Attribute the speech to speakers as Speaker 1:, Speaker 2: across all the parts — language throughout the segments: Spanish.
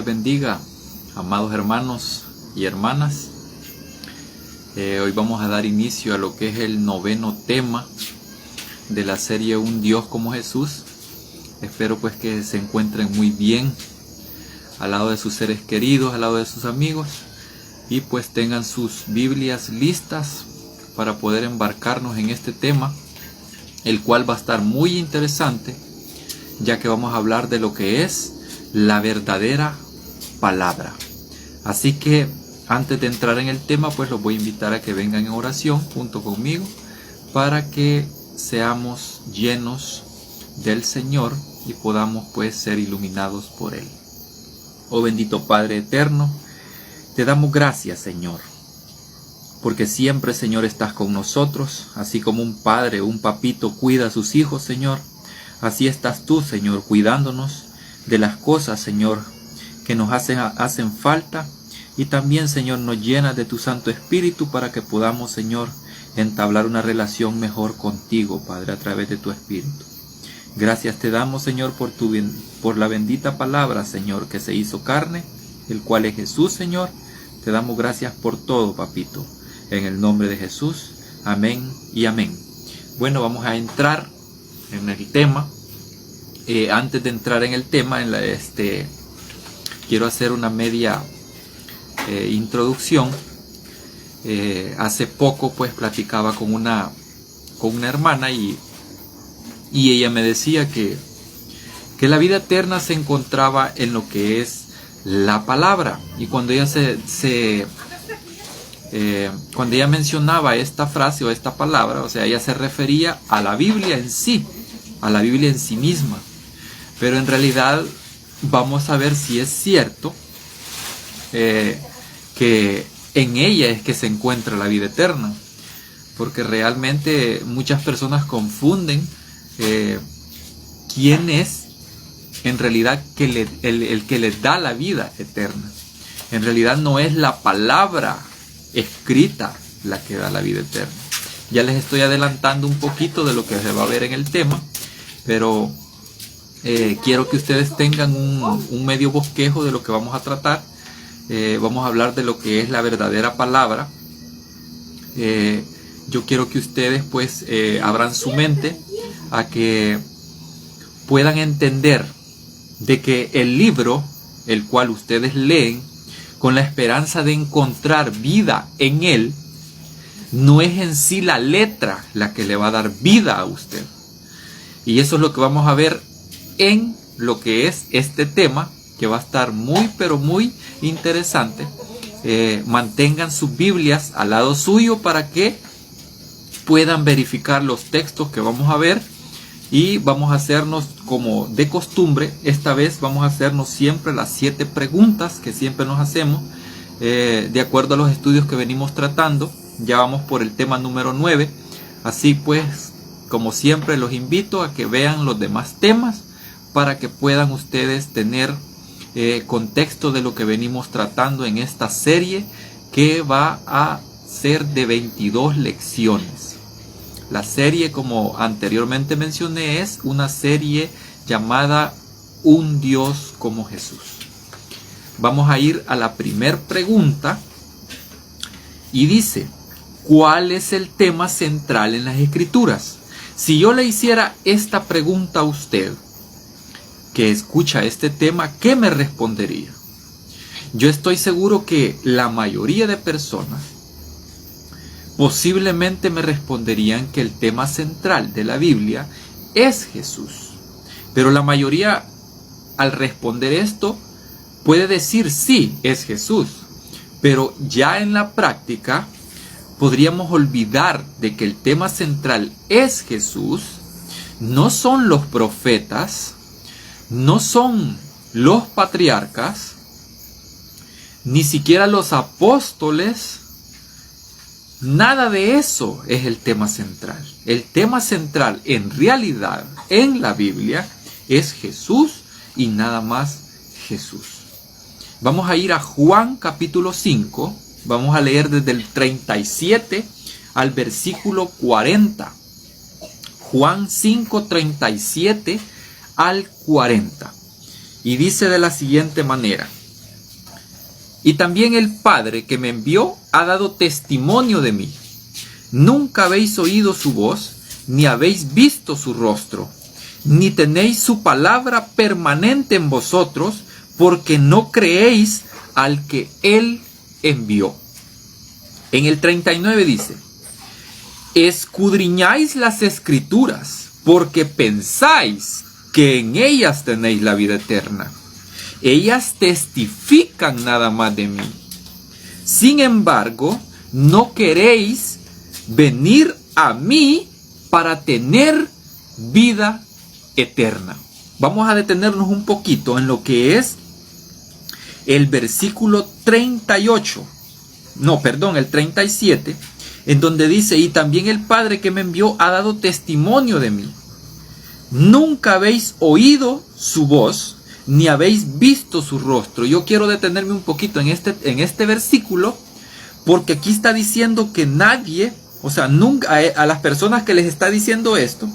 Speaker 1: les bendiga, amados hermanos y hermanas. Hoy vamos a dar inicio a lo que es el noveno tema de la serie Un Dios como Jesús. Espero pues que se encuentren muy bien al lado de sus seres queridos, al lado de sus amigos, y pues tengan sus Biblias listas para poder embarcarnos en este tema, el cual va a estar muy interesante, ya que vamos a hablar de lo que es la verdadera palabra. Así que antes de entrar en el tema, pues los voy a invitar a que vengan en oración junto conmigo para que seamos llenos del Señor y podamos pues ser iluminados por Él. Oh bendito Padre eterno, te damos gracias, Señor, porque siempre, Señor, estás con nosotros, así como un padre o un papito cuida a sus hijos, Señor. Así estás tú, Señor, cuidándonos de las cosas, Señor, que nos hacen falta, y también, Señor, nos llenas de tu Santo Espíritu para que podamos, Señor, entablar una relación mejor contigo, Padre, a través de tu Espíritu. Gracias te damos, Señor, por la bendita palabra, Señor, que se hizo carne, el cual es Jesús, Señor. Te damos gracias por todo, papito, en el nombre de Jesús. Amén y amén. Bueno, vamos a entrar en el tema. Antes de entrar en el tema, quiero hacer una media introducción. Hace poco pues platicaba con una hermana y ella me decía que la vida eterna se encontraba en lo que es la palabra. Y cuando ella cuando ella mencionaba esta frase o esta palabra, o sea, ella se refería a la Biblia en sí, a la Biblia en sí misma. Pero en realidad vamos a ver si es cierto que en ella es que se encuentra la vida eterna, porque realmente muchas personas confunden quién es en realidad el que les da la vida eterna. En realidad no es la palabra escrita la que da la vida eterna. Ya les estoy adelantando un poquito de lo que se va a ver en el tema, pero quiero que ustedes tengan un medio bosquejo de lo que vamos a tratar. Vamos a hablar de lo que es la verdadera palabra. Yo quiero que ustedes pues abran su mente a que puedan entender de que el libro, el cual ustedes leen con la esperanza de encontrar vida en él, no es en sí la letra la que le va a dar vida a usted. Y eso es lo que vamos a ver en lo que es este tema, que va a estar muy pero muy interesante. Mantengan sus Biblias al lado suyo para que puedan verificar los textos que vamos a ver, y vamos a hacernos como de costumbre. Esta vez vamos a hacernos siempre las 7 preguntas que siempre nos hacemos de acuerdo a los estudios que venimos tratando. Ya vamos por el tema número 9, así pues, como siempre, los invito a que vean los demás temas para que puedan ustedes tener contexto de lo que venimos tratando en esta serie, que va a ser de 22 lecciones. La serie, como anteriormente mencioné, es una serie llamada Un Dios como Jesús. Vamos a ir a la primer pregunta y dice: ¿cuál es el tema central en las Escrituras? Si yo le hiciera esta pregunta a usted, que escucha este tema, ¿qué me respondería? Yo estoy seguro que la mayoría de personas posiblemente me responderían que el tema central de la Biblia es Jesús. Pero la mayoría, al responder esto, puede decir sí, es Jesús. Pero ya en la práctica podríamos olvidar de que el tema central es Jesús. No son los profetas, no son los patriarcas, ni siquiera los apóstoles. Nada de eso es el tema central. El tema central en realidad en la Biblia es Jesús y nada más Jesús. Vamos a ir a Juan capítulo 5. Vamos a leer desde el 37 al versículo 40. Juan 5, 37 al 40. Y dice de la siguiente manera: y también el Padre que me envió ha dado testimonio de mí. Nunca habéis oído su voz, ni habéis visto su rostro, ni tenéis su palabra permanente en vosotros, porque no creéis al que Él envió. En el 39 dice: escudriñáis las Escrituras, porque pensáis que en ellas tenéis la vida eterna. Ellas testifican nada más de mí. Sin embargo, no queréis venir a mí para tener vida eterna. Vamos a detenernos un poquito en lo que es el versículo 38. No, perdón, el 37, en donde dice: y también el Padre que me envió ha dado testimonio de mí. Nunca habéis oído su voz, ni habéis visto su rostro. Yo quiero detenerme un poquito en este versículo, porque aquí está diciendo que nadie, o sea, nunca, a las personas que les está diciendo esto,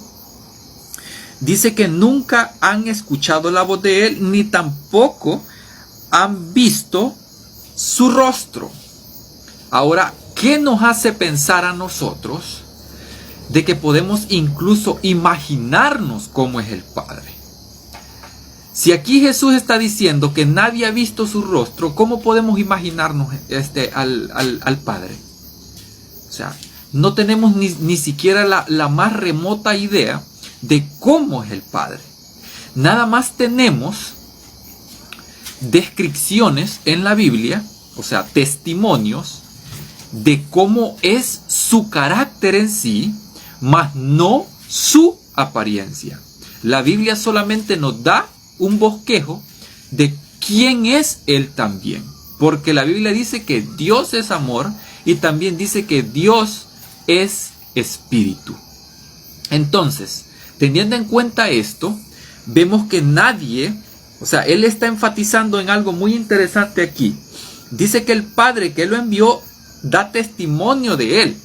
Speaker 1: dice que nunca han escuchado la voz de Él, ni tampoco han visto su rostro. Ahora, ¿qué nos hace pensar a nosotros de que podemos incluso imaginarnos cómo es el Padre? Si aquí Jesús está diciendo que nadie ha visto su rostro, ¿cómo podemos imaginarnos al Padre? O sea, no tenemos ni siquiera la más remota idea de cómo es el Padre. Nada más tenemos descripciones en la Biblia, o sea, testimonios de cómo es su carácter en sí, mas no su apariencia. La Biblia solamente nos da un bosquejo de quién es Él también, porque la Biblia dice que Dios es amor y también dice que Dios es espíritu. Entonces, teniendo en cuenta esto, vemos que nadie, o sea, Él está enfatizando en algo muy interesante aquí. Dice que el Padre que lo envió da testimonio de Él.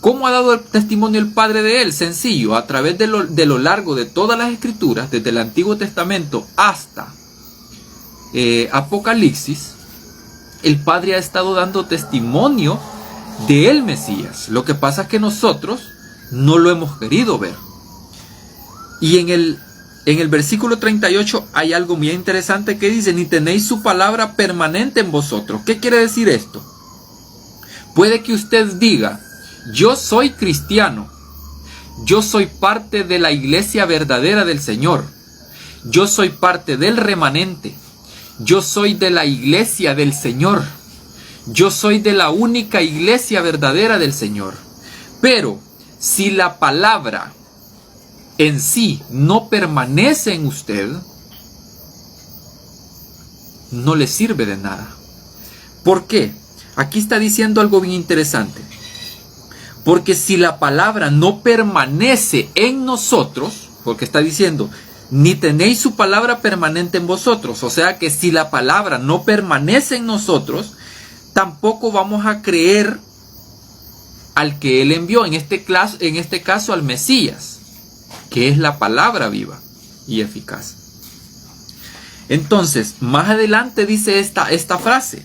Speaker 1: ¿Cómo ha dado el testimonio el Padre de Él? Sencillo, a través de lo largo de todas las Escrituras, desde el Antiguo Testamento hasta Apocalipsis, el Padre ha estado dando testimonio del Mesías. Lo que pasa es que nosotros no lo hemos querido ver. Y en el versículo 38 hay algo muy interesante que dice: ni tenéis su palabra permanente en vosotros. ¿Qué quiere decir esto? Puede que usted diga: yo soy cristiano, yo soy parte de la iglesia verdadera del Señor, yo soy parte del remanente, yo soy de la iglesia del Señor, yo soy de la única iglesia verdadera del Señor. Pero si la palabra en sí no permanece en usted, no le sirve de nada. ¿Por qué? Aquí está diciendo algo bien interesante. Porque si la palabra no permanece en nosotros, porque está diciendo, ni tenéis su palabra permanente en vosotros. O sea que si la palabra no permanece en nosotros, tampoco vamos a creer al que Él envió, en este caso al Mesías, que es la palabra viva y eficaz. Entonces, más adelante dice esta frase: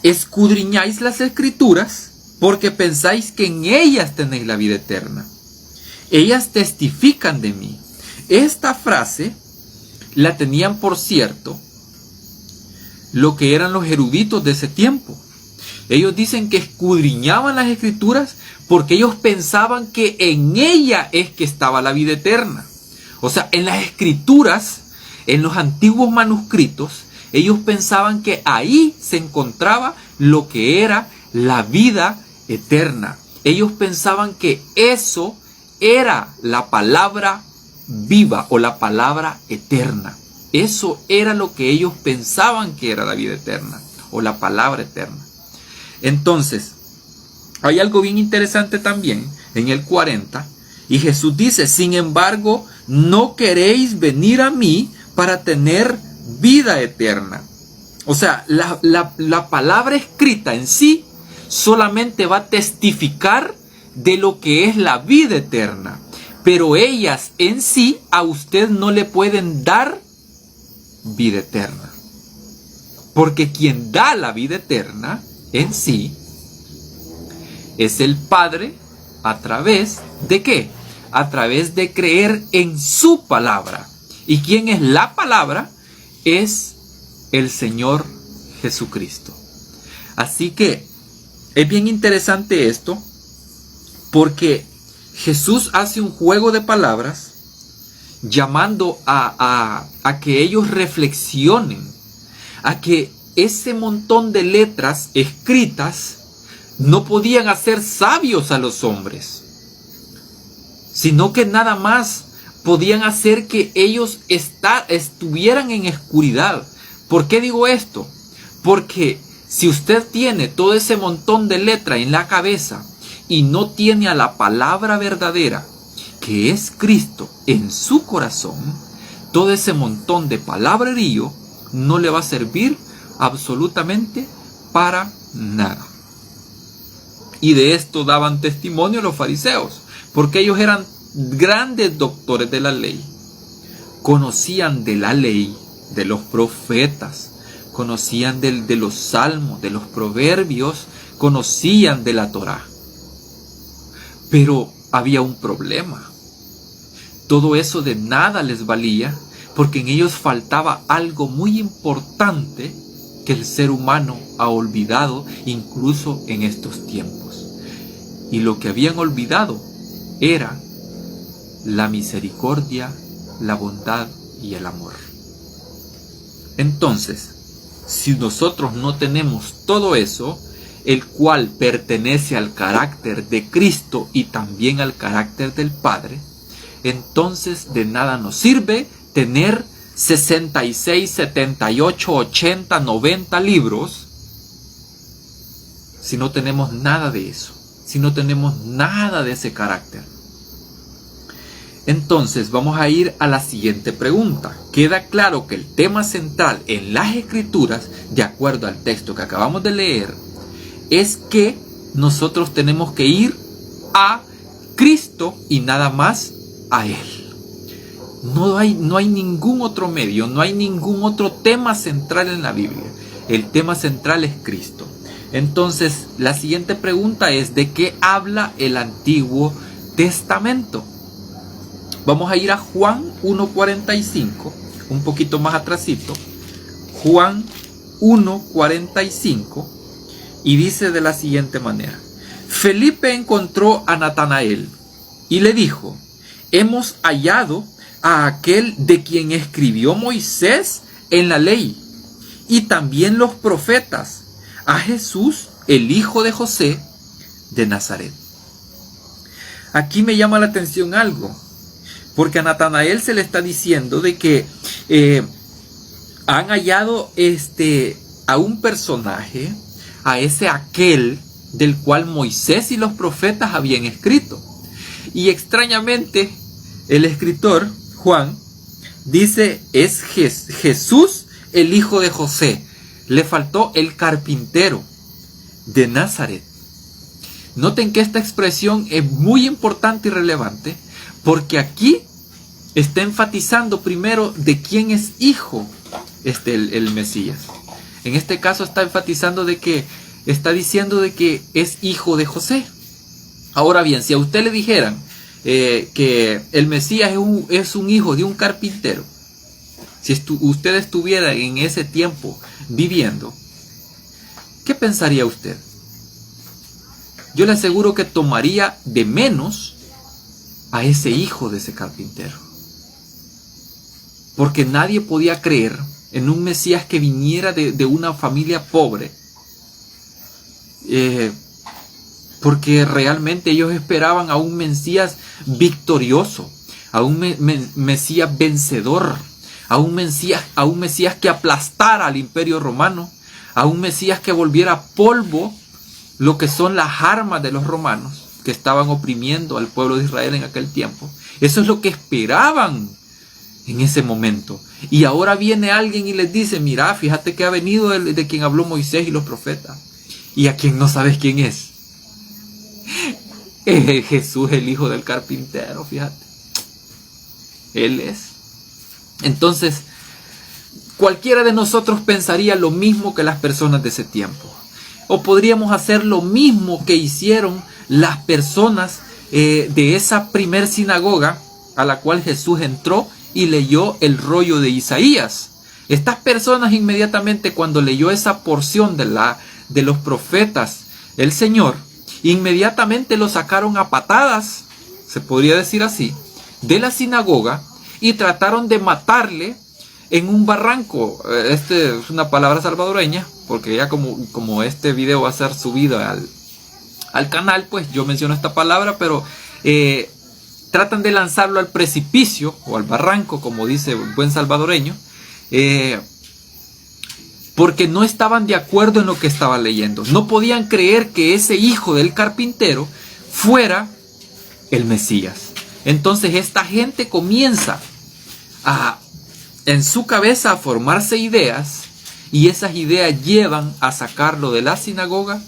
Speaker 1: escudriñáis las Escrituras, porque pensáis que en ellas tenéis la vida eterna. Ellas testifican de mí. Esta frase la tenían, por cierto, lo que eran los eruditos de ese tiempo. Ellos dicen que escudriñaban las Escrituras porque ellos pensaban que en ella es que estaba la vida eterna. O sea, en las Escrituras, en los antiguos manuscritos, ellos pensaban que ahí se encontraba lo que era la vida eterna. Ellos pensaban que eso era la palabra viva o la palabra eterna. Eso era lo que ellos pensaban que era la vida eterna o la palabra eterna. Entonces, hay algo bien interesante también en el 40, y Jesús dice: sin embargo, no queréis venir a mí para tener vida eterna. O sea, la palabra escrita en sí solamente va a testificar de lo que es la vida eterna, pero ellas en sí a usted no le pueden dar vida eterna. Porque quien da la vida eterna en sí es el Padre. ¿A través de qué? A través de creer en su palabra. ¿Y quién es la palabra? Es el Señor Jesucristo. Así que es bien interesante esto, porque Jesús hace un juego de palabras llamando a que ellos reflexionen, a que ese montón de letras escritas no podían hacer sabios a los hombres, sino que nada más podían hacer que ellos estuvieran en oscuridad. ¿Por qué digo esto? Porque si usted tiene todo ese montón de letra en la cabeza y no tiene a la palabra verdadera, que es Cristo, en su corazón, todo ese montón de palabrerío no le va a servir absolutamente para nada. Y de esto daban testimonio los fariseos, porque ellos eran grandes doctores de la ley. Conocían de la ley, de los profetas, conocían de los salmos, de los proverbios, conocían de la Torá. Pero había un problema. Todo eso de nada les valía, porque en ellos faltaba algo muy importante que el ser humano ha olvidado incluso en estos tiempos. Y lo que habían olvidado era la misericordia, la bondad y el amor. Entonces, si nosotros no tenemos todo eso, el cual pertenece al carácter de Cristo y también al carácter del Padre, entonces de nada nos sirve tener 66, 78, 80, 90 libros si no tenemos nada de eso, si no tenemos nada de ese carácter. Entonces vamos a ir a la siguiente pregunta. Queda claro que el tema central en las Escrituras, de acuerdo al texto que acabamos de leer, es que nosotros tenemos que ir a Cristo y nada más a Él. No hay ningún otro medio, no hay ningún otro tema central en la Biblia. El tema central es Cristo. Entonces, la siguiente pregunta es: ¿de qué habla el Antiguo Testamento? Vamos a ir a Juan 1:45, un poquito más atrasito. Juan 1:45, y dice de la siguiente manera: Felipe encontró a Natanael y le dijo: hemos hallado a aquel de quien escribió Moisés en la ley y también los profetas, a Jesús, el hijo de José de Nazaret. Aquí me llama la atención algo, porque a Natanael se le está diciendo de que han hallado a un personaje, a ese aquel del cual Moisés y los profetas habían escrito. Y extrañamente el escritor Juan dice: es Jesús, el hijo de José. Le faltó el carpintero de Nazaret. Noten que esta expresión es muy importante y relevante, porque aquí está enfatizando primero de quién es hijo el Mesías. En este caso está enfatizando está diciendo de que es hijo de José. Ahora bien, si a usted le dijeran que el Mesías es un hijo de un carpintero, si usted estuviera en ese tiempo viviendo, ¿qué pensaría usted? Yo le aseguro que tomaría de menos a ese hijo de ese carpintero. Porque nadie podía creer en un Mesías que viniera de una familia pobre. Porque realmente ellos esperaban a un Mesías victorioso, a un Mesías vencedor, a un Mesías que aplastara al imperio romano, a un Mesías que volviera polvo lo que son las armas de los romanos que estaban oprimiendo al pueblo de Israel en aquel tiempo. Eso es lo que esperaban en ese momento. Y ahora viene alguien y les dice: mira, fíjate que ha venido de quien habló Moisés y los profetas. Y a quien no sabes quién es Jesús, el hijo del carpintero, fíjate. Él es. Entonces, cualquiera de nosotros pensaría lo mismo que las personas de ese tiempo. O podríamos hacer lo mismo que hicieron las personas de esa primer sinagoga a la cual Jesús entró y leyó el rollo de Isaías. Estas personas inmediatamente cuando leyó esa porción de los profetas, el Señor, inmediatamente lo sacaron a patadas, se podría decir así, de la sinagoga y trataron de matarle en un barranco. Este es una palabra salvadoreña, porque ya como este video va a ser subido al canal, pues yo menciono esta palabra, pero tratan de lanzarlo al precipicio o al barranco, como dice buen salvadoreño, porque no estaban de acuerdo en lo que estaba leyendo. No podían creer que ese hijo del carpintero fuera el Mesías. Entonces esta gente comienza en su cabeza a formarse ideas, y esas ideas llevan a sacarlo de la sinagoga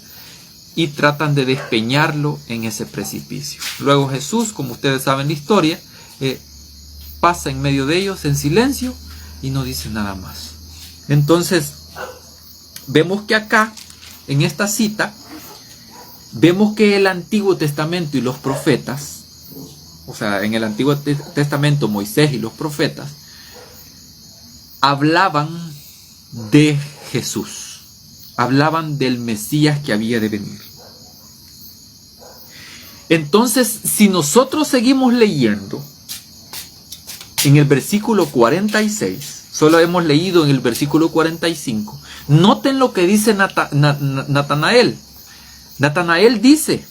Speaker 1: y tratan de despeñarlo en ese precipicio. Luego Jesús, como ustedes saben la historia, pasa en medio de ellos en silencio y no dice nada más. Entonces vemos que acá, en esta cita, vemos que el Antiguo Testamento y los profetas, o sea, en el Antiguo Testamento Moisés y los profetas, hablaban de Jesús, hablaban del Mesías que había de venir. Entonces, si nosotros seguimos leyendo, en el versículo 46, solo hemos leído en el versículo 45, noten lo que dice Natanael. Natanael dice,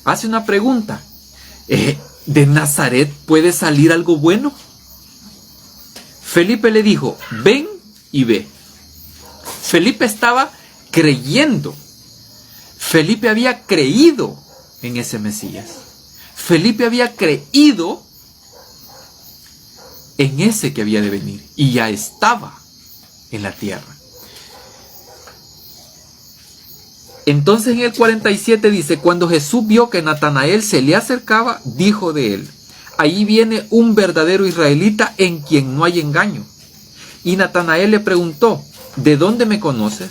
Speaker 1: hace una pregunta, ¿de Nazaret puede salir algo bueno? Felipe le dijo, ven y ve. Felipe estaba creyendo. Felipe había creído en ese Mesías. Felipe había creído en ese que había de venir y ya estaba en la tierra. Entonces en el 47 dice, cuando Jesús vio que Natanael se le acercaba, dijo de él, ahí viene un verdadero israelita en quien no hay engaño. Y Natanael le preguntó, ¿de dónde me conoces?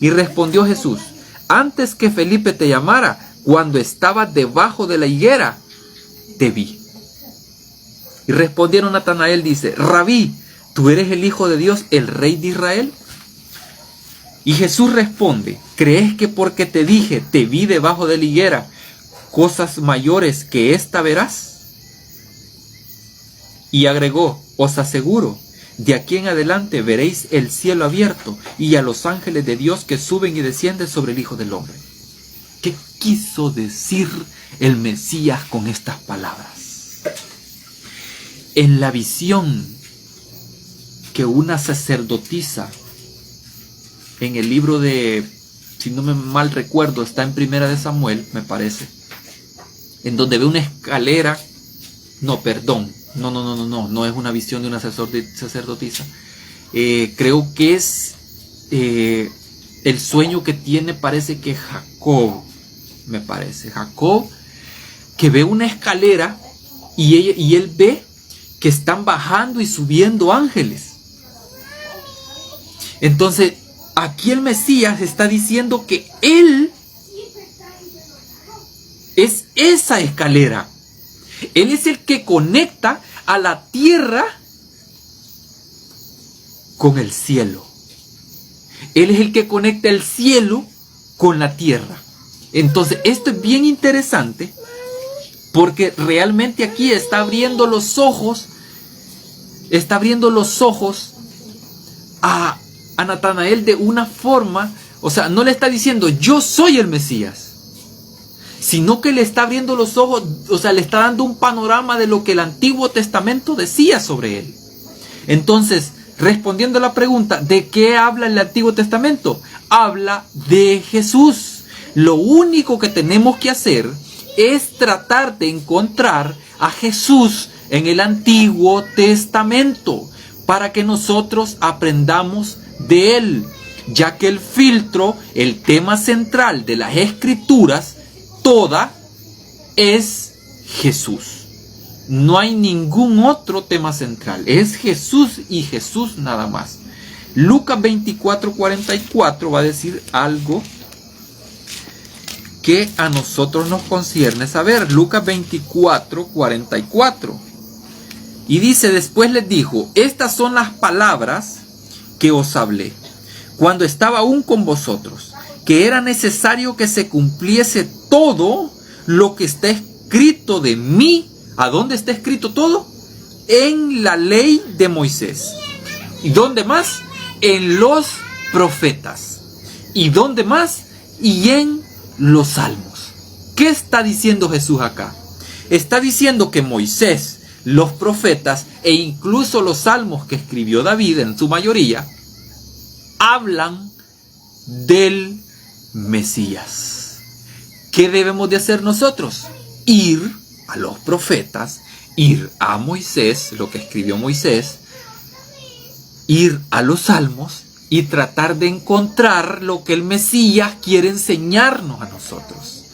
Speaker 1: Y respondió Jesús, antes que Felipe te llamara, cuando estaba debajo de la higuera, te vi. Y respondieron Natanael, dice, Rabí, ¿tú eres el Hijo de Dios, el Rey de Israel? Y Jesús responde, ¿crees que porque te dije, te vi debajo de la higuera, cosas mayores que esta verás? Y agregó, os aseguro, de aquí en adelante veréis el cielo abierto y a los ángeles de Dios que suben y descienden sobre el Hijo del Hombre. ¿Qué quiso decir el Mesías con estas palabras? En la visión que una sacerdotisa, en el libro de, si no me mal recuerdo, está en Primera de Samuel, me parece, en donde ve una escalera, no es una visión de una sacerdotisa, creo que es el sueño que tiene, parece que Jacob, Jacob, que ve una escalera y él ve que están bajando y subiendo ángeles. Entonces, aquí el Mesías está diciendo que él es esa escalera. Él es el que conecta a la tierra con el cielo. Él es el que conecta el cielo con la tierra. Entonces, esto es bien interesante porque realmente aquí está abriendo los ojos a Natanael de una forma, o sea, no le está diciendo yo soy el Mesías, sino que le está abriendo los ojos, o sea, le está dando un panorama de lo que el Antiguo Testamento decía sobre él. Entonces, respondiendo a la pregunta, ¿de qué habla el Antiguo Testamento? Habla de Jesús. Lo único que tenemos que hacer es tratar de encontrar a Jesús en el Antiguo Testamento para que nosotros aprendamos de él, ya que el filtro, el tema central de las Escrituras, toda es Jesús. No hay ningún otro tema central, es Jesús y Jesús nada más. Lucas 24:44 va a decir algo que a nosotros nos concierne saber. Lucas 24:44. Y dice, después les dijo, estas son las palabras que os hablé cuando estaba aún con vosotros, que era necesario que se cumpliese todo lo que está escrito de mí. ¿A dónde está escrito todo? En la ley de Moisés. ¿Y dónde más? En los profetas. ¿Y dónde más? Y en los salmos. ¿Qué está diciendo Jesús acá? Está diciendo que Moisés, los profetas e incluso los salmos que escribió David en su mayoría, hablan del Mesías. ¿Qué debemos de hacer nosotros? Ir a los profetas, ir a Moisés, lo que escribió Moisés, ir a los salmos y tratar de encontrar lo que el Mesías quiere enseñarnos a nosotros.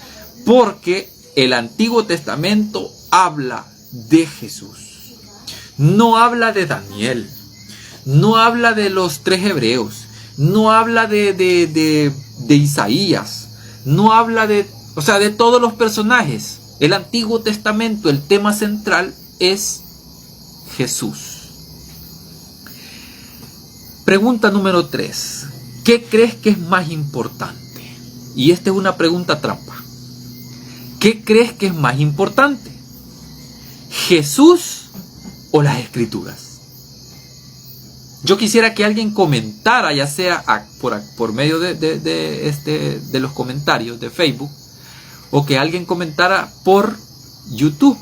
Speaker 1: Porque el Antiguo Testamento habla de Jesús. No habla de Daniel, no habla de los 3 hebreos, no habla de Isaías, no habla de todos los personajes. El Antiguo Testamento, el tema central es Jesús. Pregunta número 3. ¿Qué crees que es más importante? Y esta es una pregunta trampa. ¿Qué crees que es más importante? ¿Jesús o las Escrituras? Yo quisiera que alguien comentara, ya sea por medio de los comentarios de Facebook, o que alguien comentara por YouTube.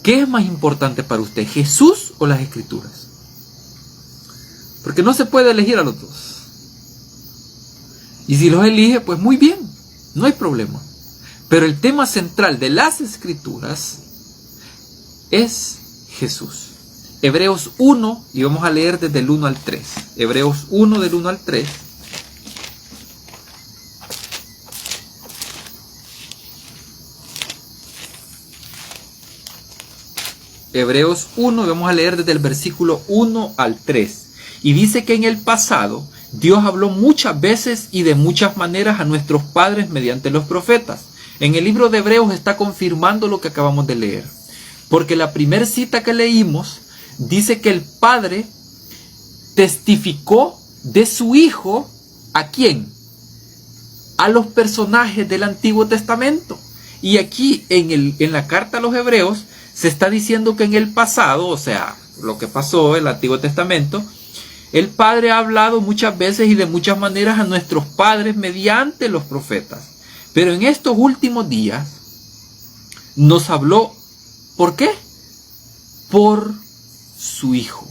Speaker 1: ¿Qué es más importante para usted, Jesús o las Escrituras? Porque no se puede elegir a los dos. Y si los elige, pues muy bien, no hay problema. Pero el tema central de las Escrituras es Jesús. Hebreos 1, y vamos a leer desde el 1 al 3. Hebreos 1 del 1 al 3. Hebreos 1, vamos a leer desde el versículo 1 al 3. Y dice que en el pasado Dios habló muchas veces y de muchas maneras a nuestros padres mediante los profetas. En el libro de Hebreos está confirmando lo que acabamos de leer. Porque la primera cita que leímos dice que el Padre testificó de su Hijo, ¿a quién? A los personajes del Antiguo Testamento. Y aquí en la carta a los Hebreos se está diciendo que en el pasado, o sea, lo que pasó en el Antiguo Testamento, el Padre ha hablado muchas veces y de muchas maneras a nuestros padres mediante los profetas. Pero en estos últimos días nos habló, ¿por qué? Por su Hijo,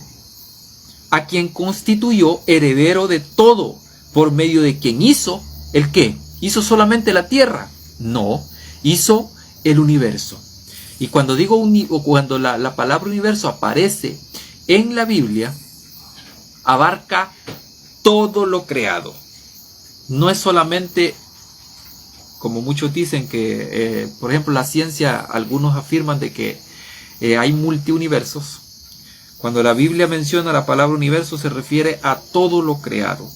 Speaker 1: a quien constituyó heredero de todo, por medio de quien hizo, ¿el qué? ¿Hizo solamente la tierra? No, hizo el universo. Y cuando digo cuando la palabra universo aparece en la Biblia, abarca todo lo creado. No es solamente, como muchos dicen que, por ejemplo, la ciencia, algunos afirman de que hay multiuniversos. Cuando la Biblia menciona la palabra universo se refiere a todo lo creado.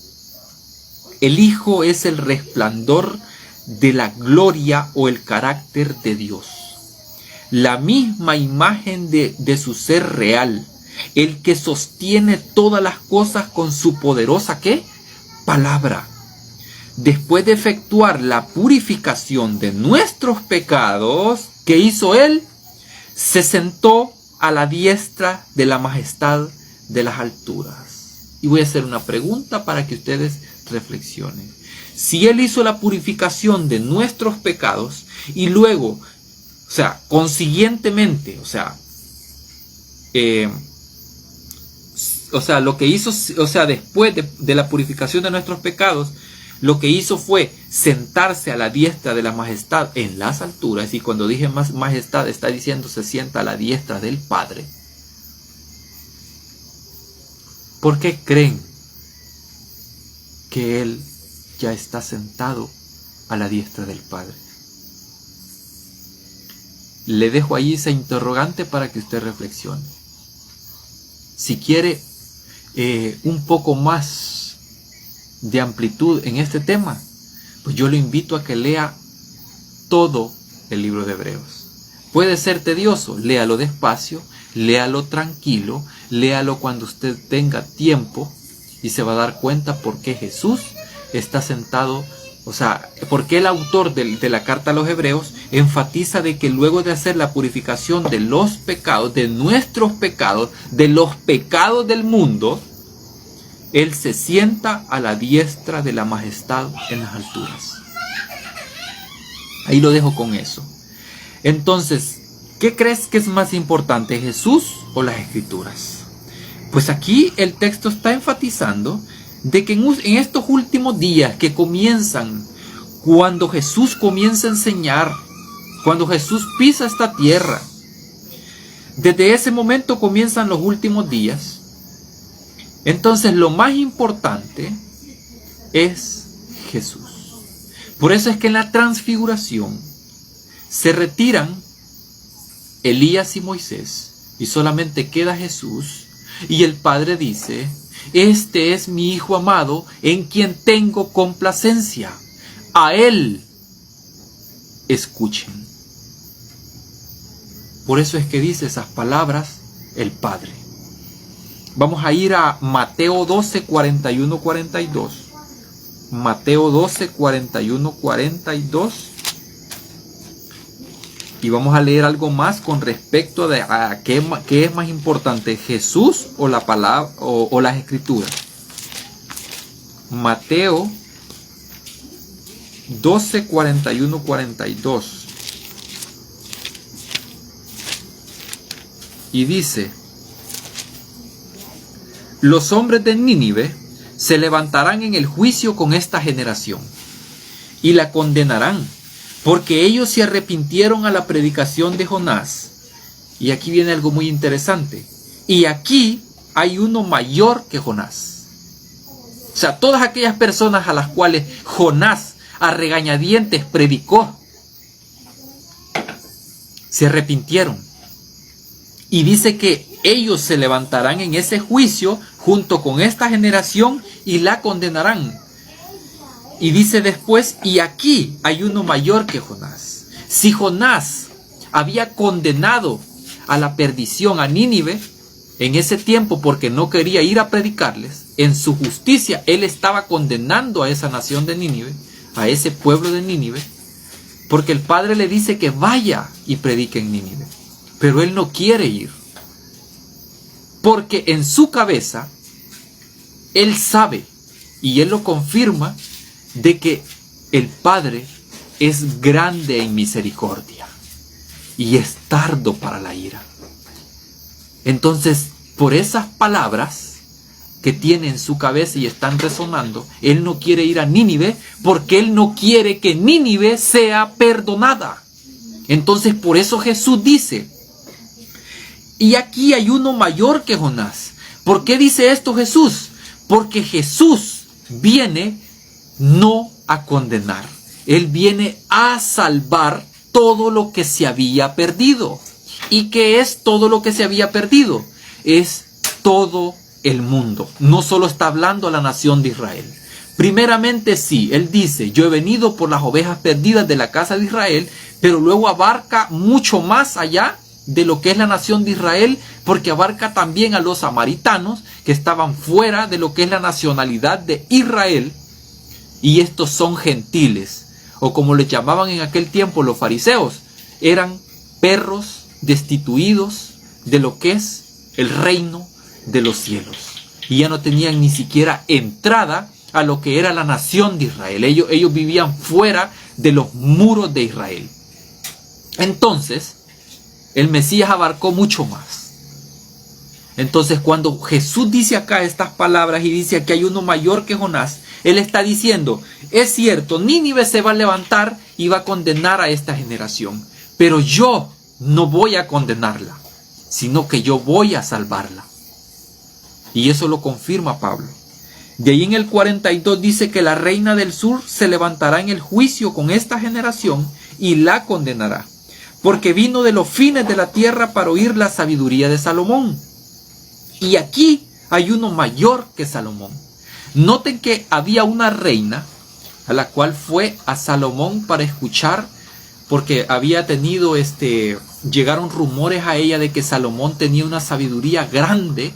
Speaker 1: El Hijo es el resplandor de la gloria o el carácter de Dios. La misma imagen de su ser real. El que sostiene todas las cosas con su poderosa, ¿qué? Palabra. Después de efectuar la purificación de nuestros pecados, ¿qué hizo Él? Se sentó a la diestra de la majestad de las alturas. Y voy a hacer una pregunta para que ustedes reflexionen. Si Él hizo la purificación de nuestros pecados y luego, consiguientemente, lo que hizo, después de la purificación de nuestros pecados, lo que hizo fue sentarse a la diestra de la majestad en las alturas. Y cuando dije majestad, está diciendo se sienta a la diestra del Padre. ¿Por qué creen que Él ya está sentado a la diestra del Padre? Le dejo ahí esa interrogante para que usted reflexione. Si quiere un poco más de amplitud en este tema, pues yo lo invito a que lea todo el libro de Hebreos. Puede ser tedioso, léalo despacio, léalo tranquilo, léalo cuando usted tenga tiempo y se va a dar cuenta por qué Jesús está sentado, o sea, por qué el autor de la carta a los Hebreos enfatiza de que luego de hacer la purificación de los pecados, de nuestros pecados, de los pecados del mundo, Él se sienta a la diestra de la majestad en las alturas. Ahí lo dejo con eso. Entonces, ¿qué crees que es más importante, Jesús o las Escrituras? Pues aquí el texto está enfatizando de que en estos últimos días que comienzan, cuando Jesús comienza a enseñar, cuando Jesús pisa esta tierra, desde ese momento comienzan los últimos días. Entonces lo más importante es Jesús. Por eso es que en la transfiguración se retiran Elías y Moisés y solamente queda Jesús, y el Padre dice: este es mi Hijo amado en quien tengo complacencia, a Él escuchen. Por eso es que dice esas palabras el Padre. Vamos a ir a Mateo 12, 41, 42. Mateo 12, 41, 42. Y vamos a leer algo más con respecto a qué es más importante, Jesús o la palabra o las Escrituras. Mateo 12, 41, 42. Y dice: los hombres de Nínive se levantarán en el juicio con esta generación y la condenarán, porque ellos se arrepintieron a la predicación de Jonás. Y aquí viene algo muy interesante. Y aquí hay uno mayor que Jonás. O sea, todas aquellas personas a las cuales Jonás a regañadientes predicó, se arrepintieron. Y dice que ellos se levantarán en ese juicio junto con esta generación y la condenarán. Y dice después: y aquí hay uno mayor que Jonás. Si Jonás había condenado a la perdición a Nínive en ese tiempo porque no quería ir a predicarles, en su justicia él estaba condenando a esa nación de Nínive, a ese pueblo de Nínive, porque el Padre le dice que vaya y predique en Nínive. Pero él no quiere ir, porque en su cabeza él sabe, y él lo confirma, de que el Padre es grande en misericordia y es tardo para la ira. Entonces, por esas palabras que tiene en su cabeza y están resonando, él no quiere ir a Nínive, porque él no quiere que Nínive sea perdonada. Entonces, por eso Jesús dice: y aquí hay uno mayor que Jonás. ¿Por qué dice esto Jesús? Porque Jesús viene no a condenar. Él viene a salvar todo lo que se había perdido. ¿Y qué es todo lo que se había perdido? Es todo el mundo. No solo está hablando a la nación de Israel. Primeramente sí, él dice: yo he venido por las ovejas perdidas de la casa de Israel, pero luego abarca mucho más allá de lo que es la nación de Israel, porque abarca también a los samaritanos que estaban fuera de lo que es la nacionalidad de Israel, y estos son gentiles, o como les llamaban en aquel tiempo los fariseos, eran perros destituidos de lo que es el reino de los cielos, y ya no tenían ni siquiera entrada a lo que era la nación de Israel. Ellos vivían fuera de los muros de Israel. Entonces el Mesías abarcó mucho más. Entonces, cuando Jesús dice acá estas palabras y dice que hay uno mayor que Jonás, él está diciendo: es cierto, Nínive se va a levantar y va a condenar a esta generación, pero yo no voy a condenarla, sino que yo voy a salvarla. Y eso lo confirma Pablo. De ahí en el 42 dice que la reina del sur se levantará en el juicio con esta generación y la condenará, porque vino de los fines de la tierra para oír la sabiduría de Salomón. Y aquí hay uno mayor que Salomón. Noten que había una reina a la cual fue a Salomón para escuchar, porque había tenido llegaron rumores a ella de que Salomón tenía una sabiduría grande,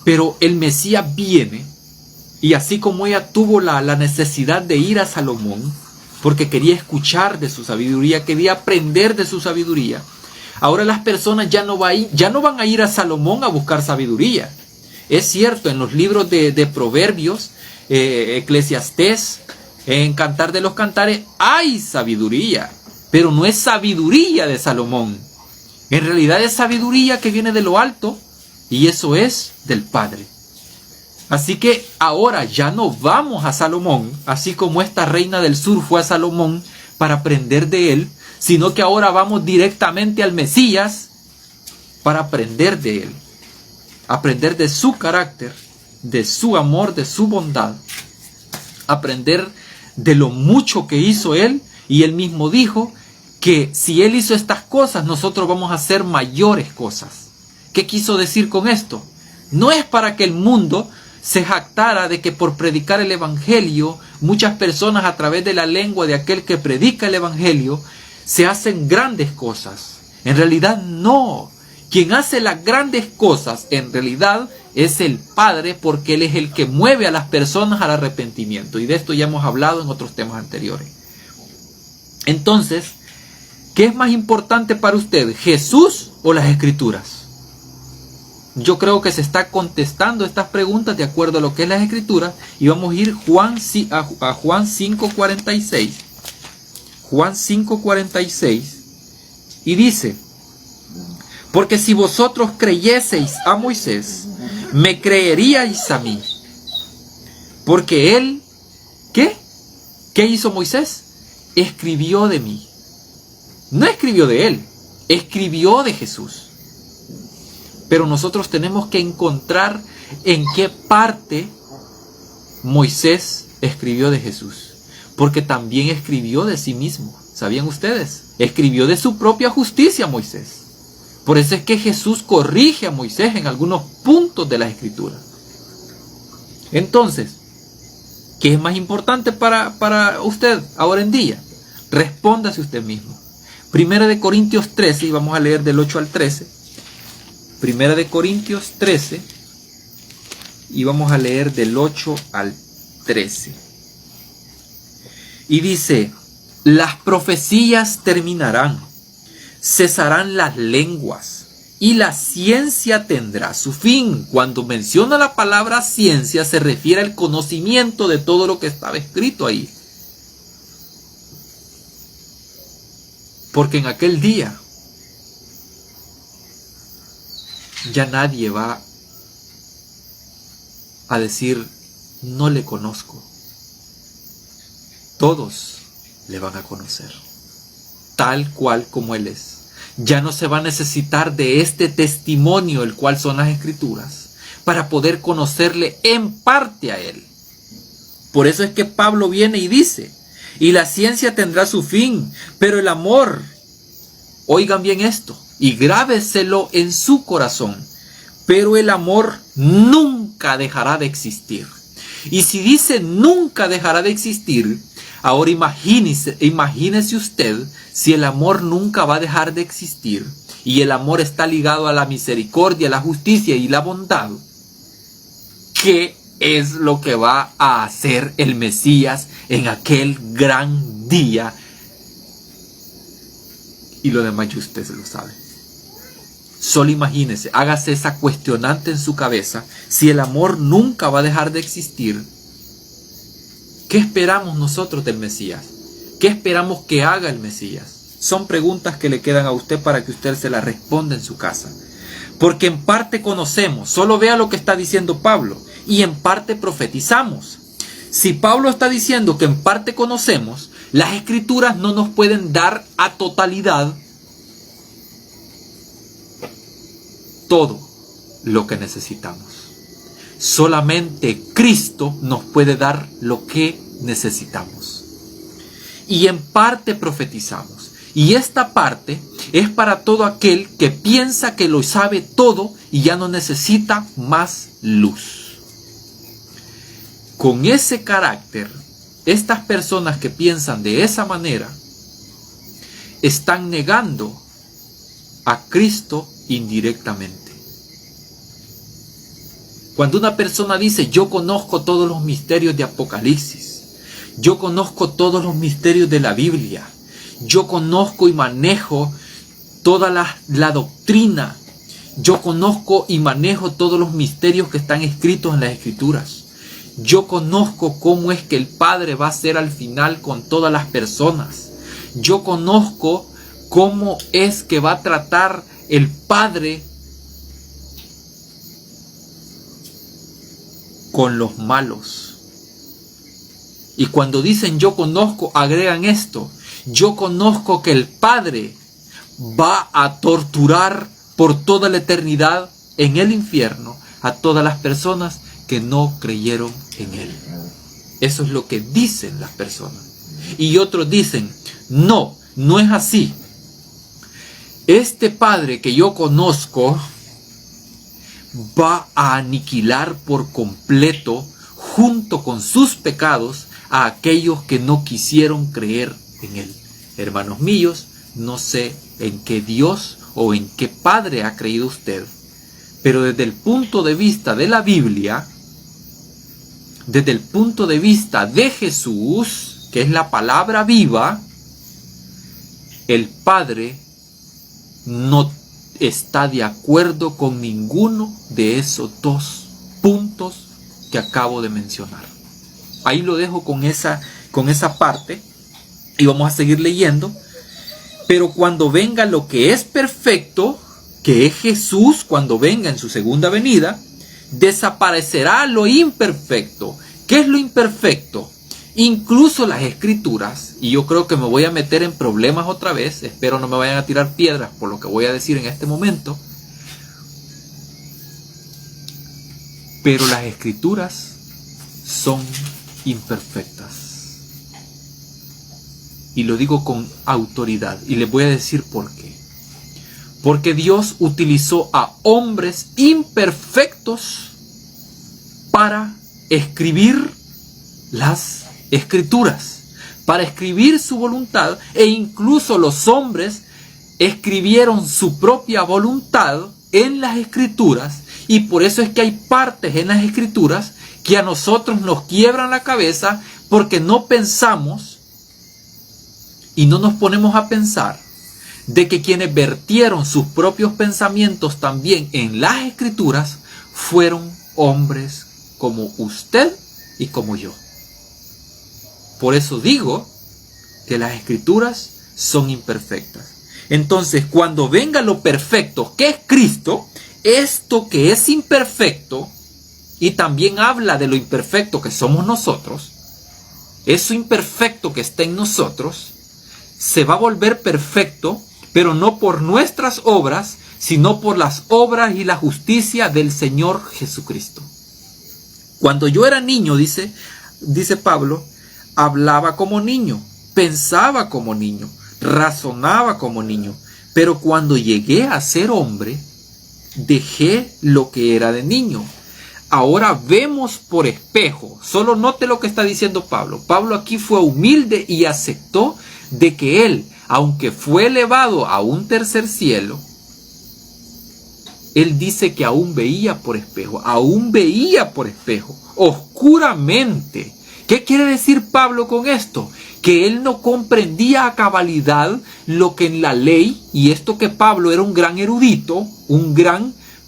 Speaker 1: pero el Mesías viene, y así como ella tuvo la necesidad de ir a Salomón, porque quería escuchar de su sabiduría, quería aprender de su sabiduría, ahora las personas ya no van a ir a Salomón a buscar sabiduría. Es cierto, en los libros de Proverbios, Eclesiastés, en Cantar de los Cantares, hay sabiduría, pero no es sabiduría de Salomón. En realidad es sabiduría que viene de lo alto, y eso es del Padre. Así que ahora ya no vamos a Salomón, así como esta reina del sur fue a Salomón para aprender de él, sino que ahora vamos directamente al Mesías para aprender de él. Aprender de su carácter, de su amor, de su bondad. Aprender de lo mucho que hizo él, y él mismo dijo que si él hizo estas cosas, nosotros vamos a hacer mayores cosas. ¿Qué quiso decir con esto? No es para que el mundo se jactara de que por predicar el evangelio, muchas personas a través de la lengua de aquel que predica el evangelio, se hacen grandes cosas. En realidad no. Quien hace las grandes cosas en realidad es el Padre, porque Él es el que mueve a las personas al arrepentimiento. Y de esto ya hemos hablado en otros temas anteriores. Entonces, ¿qué es más importante para usted? ¿Jesús o las Escrituras? Yo creo que se está contestando estas preguntas de acuerdo a lo que es las Escrituras. Y vamos a ir a Juan 5:46. Juan 5:46. Y dice: porque si vosotros creyeseis a Moisés, me creeríais a mí. Porque él, ¿qué? ¿Qué hizo Moisés? Escribió de mí. No escribió de él, escribió de Jesús. Pero nosotros tenemos que encontrar en qué parte Moisés escribió de Jesús. Porque también escribió de sí mismo. ¿Sabían ustedes? Escribió de su propia justicia Moisés. Por eso es que Jesús corrige a Moisés en algunos puntos de la Escritura. Entonces, ¿qué es más importante para usted ahora en día? Respóndase usted mismo. Primera de Corintios 13, y vamos a leer del 8 al 13. Primera de Corintios 13, y vamos a leer del 8 al 13. Y dice: las profecías terminarán, cesarán las lenguas, y la ciencia tendrá su fin. Cuando menciona la palabra ciencia, se refiere al conocimiento de todo lo que estaba escrito ahí. Porque en aquel día ya nadie va a decir no le conozco. Todos le van a conocer, tal cual como Él es. Ya no se va a necesitar de este testimonio, el cual son las Escrituras, para poder conocerle en parte a Él. Por eso es que Pablo viene y dice: y la ciencia tendrá su fin, pero el amor, oigan bien esto, y grábeselo en su corazón, pero el amor nunca dejará de existir. Y si dice nunca dejará de existir, ahora imagínese usted si el amor nunca va a dejar de existir, y el amor está ligado a la misericordia, la justicia y la bondad. ¿Qué es lo que va a hacer el Mesías en aquel gran día? Y lo demás usted se lo sabe. Solo imagínese, hágase esa cuestionante en su cabeza. Si el amor nunca va a dejar de existir, ¿qué esperamos nosotros del Mesías? ¿Qué esperamos que haga el Mesías? Son preguntas que le quedan a usted para que usted se las responda en su casa. Porque en parte conocemos, solo vea lo que está diciendo Pablo, y en parte profetizamos. Si Pablo está diciendo que en parte conocemos, las Escrituras no nos pueden dar a totalidad todo lo que necesitamos. Solamente Cristo nos puede dar lo que necesitamos. Y en parte profetizamos. Y esta parte Es para todo aquel que piensa que lo sabe todo y ya no necesita más luz. Con ese carácter, estas personas que piensan de esa manera están negando a Cristo indirectamente. Cuando una persona dice, yo conozco todos los misterios de Apocalipsis, yo conozco todos los misterios de la Biblia, yo conozco y manejo toda la doctrina, yo conozco y manejo todos los misterios que están escritos en las Escrituras, yo conozco cómo es que el Padre va a ser al final con todas las personas, yo conozco cómo es que va a tratar el Padre con los malos. Y cuando dicen yo conozco, agregan esto: yo conozco que el Padre va a torturar por toda la eternidad en el infierno a todas las personas que no creyeron en Él. Eso es lo que dicen las personas. Y otros dicen, no, no es así. Este Padre que yo conozco va a aniquilar por completo, junto con sus pecados, a aquellos que no quisieron creer en Él. Hermanos míos, no sé en qué Dios o en qué Padre ha creído usted, pero desde el punto de vista de la Biblia, desde el punto de vista de Jesús, que es la palabra viva, el Padre no está de acuerdo con ninguno de esos dos puntos que acabo de mencionar. Ahí lo dejo con esa parte y vamos a seguir leyendo. Pero cuando venga lo que es perfecto, que es Jesús, cuando venga en su segunda venida, desaparecerá lo imperfecto. ¿Qué es lo imperfecto? Incluso las Escrituras, y yo creo que me voy a meter en problemas otra vez, espero no me vayan a tirar piedras por lo que voy a decir en este momento, pero las Escrituras son imperfectas. Y lo digo con autoridad, y les voy a decir por qué. Porque Dios utilizó a hombres imperfectos para escribir las Escrituras, para escribir su voluntad, e incluso los hombres escribieron su propia voluntad en las Escrituras, y por eso es que hay partes en las Escrituras que a nosotros nos quiebran la cabeza, porque no pensamos y no nos ponemos a pensar de que quienes vertieron sus propios pensamientos también en las Escrituras fueron hombres como usted y como yo. Por eso digo que las Escrituras son imperfectas. Entonces, cuando venga lo perfecto, que es Cristo, esto que es imperfecto, y también habla de lo imperfecto que somos nosotros, eso imperfecto que está en nosotros, se va a volver perfecto, pero no por nuestras obras, sino por las obras y la justicia del Señor Jesucristo. Cuando yo era niño, dice Pablo, hablaba como niño, pensaba como niño, razonaba como niño, pero cuando llegué a ser hombre, dejé lo que era de niño. Ahora vemos por espejo. Solo note lo que está diciendo Pablo. Pablo aquí fue humilde y aceptó de que él, aunque fue elevado a un tercer cielo, él dice que aún veía por espejo, oscuramente. ¿Qué quiere decir Pablo con esto? Que él no comprendía a cabalidad lo que en la ley, y esto que Pablo era un gran erudito,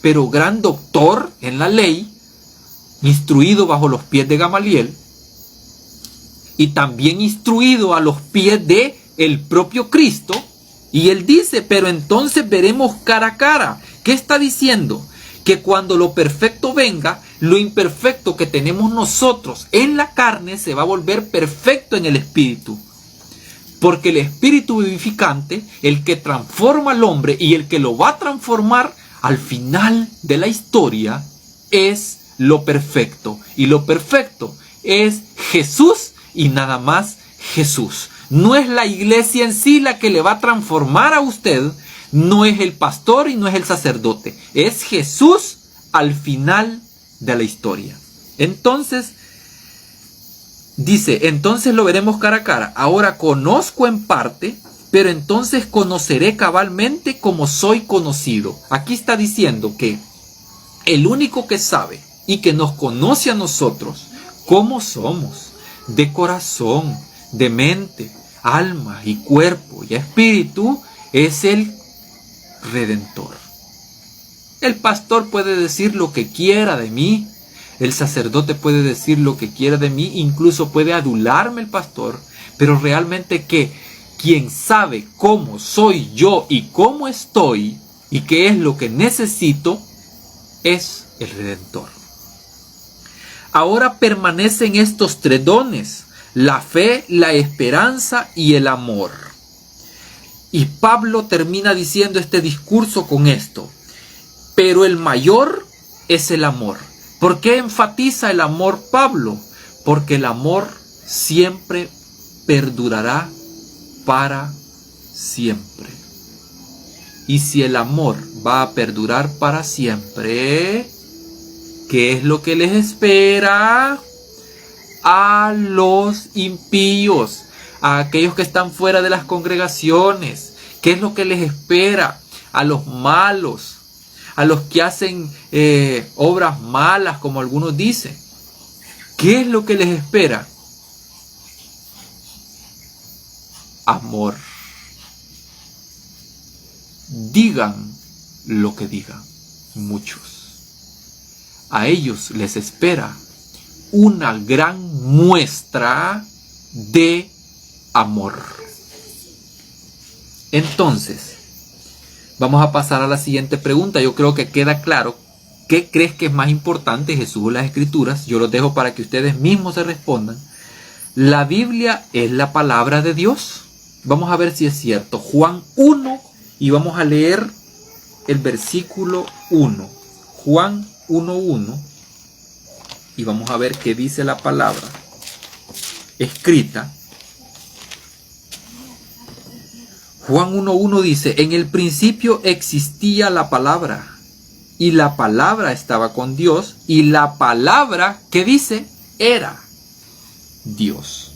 Speaker 1: pero gran doctor en la ley, instruido bajo los pies de Gamaliel, y también instruido a los pies de el propio Cristo. Y él dice, pero entonces veremos cara a cara. ¿Qué está diciendo? Que cuando lo perfecto venga, lo imperfecto que tenemos nosotros en la carne se va a volver perfecto en el espíritu. Porque el espíritu vivificante, el que transforma al hombre y el que lo va a transformar al final de la historia, es lo perfecto. Y lo perfecto es Jesús y nada más Jesús. No es la iglesia en sí la que le va a transformar a usted, No es el pastor y no es el sacerdote. Es Jesús al final de la historia. Entonces, dice, entonces lo veremos cara a cara. Ahora conozco en parte, pero entonces conoceré cabalmente como soy conocido. Aquí está diciendo que el único que sabe y que nos conoce a nosotros, cómo somos, de corazón, de mente, alma y cuerpo y espíritu, es el Redentor. El pastor puede decir lo que quiera de mí, el sacerdote puede decir lo que quiera de mí, incluso puede adularme el pastor, pero realmente que quien sabe cómo soy yo y cómo estoy y qué es lo que necesito es el Redentor. Ahora permanecen estos tres dones: la fe, la esperanza y el amor. Y Pablo termina diciendo este discurso con esto: pero el mayor es el amor. ¿Por qué enfatiza el amor Pablo? Porque el amor siempre perdurará para siempre. Y si el amor va a perdurar para siempre, ¿qué es lo que les espera a los impíos, a aquellos que están fuera de las congregaciones? ¿Qué es lo que les espera a los malos, a los que hacen obras malas, como algunos dicen? ¿Qué es lo que les espera? Amor. Digan lo que digan muchos. A ellos les espera una gran muestra de amor. Entonces, vamos a pasar a la siguiente pregunta. Yo creo que queda claro qué crees que es más importante, Jesús o las Escrituras. Yo los dejo para que ustedes mismos se respondan. ¿La Biblia es la palabra de Dios? Vamos a ver si es cierto. Juan 1, y vamos a leer el versículo 1. Juan 1:1, y vamos a ver qué dice la palabra escrita. Juan 1:1 dice: en el principio existía la palabra, y la palabra estaba con Dios, y la palabra, ¿qué dice? Era Dios.